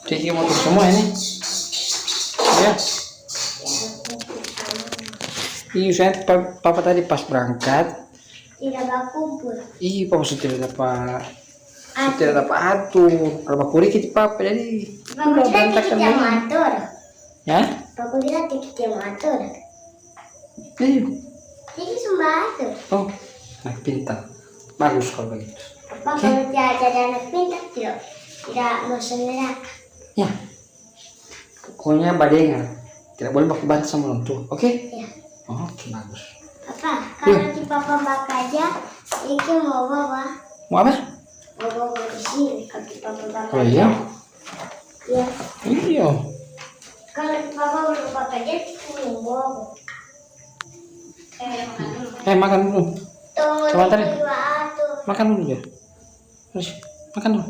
Kiki motor semua ini. Ya. Iya, saya papa tadi pas berangkat tidak berkumpul. iya papa sudah dapat atur kalau bakuri kita papa jadi Papa udah kira berantakan kita dulu. motor. Ya Papa kira kita motor. iya Jadi sumber. oh nah pintar bagus kalau begitu. Papa kalau tidak ada anak pintar tidak bosan neraka. Ya pokoknya badengar tidak boleh baku bantah sama orang tua oke? Ya. Oke bagus. Papa kalau di papa bak aja, ini mau bawa. Mau apa? Mau bawa di sini kalau di papa bak Oh aja. iya? Iya. Iya. Kalau di papa bak aja, kita mau bawa. Makan dulu. Tunggu Sebentar ya. di bawah tuh. Makan dulu ya. Terus makan dulu.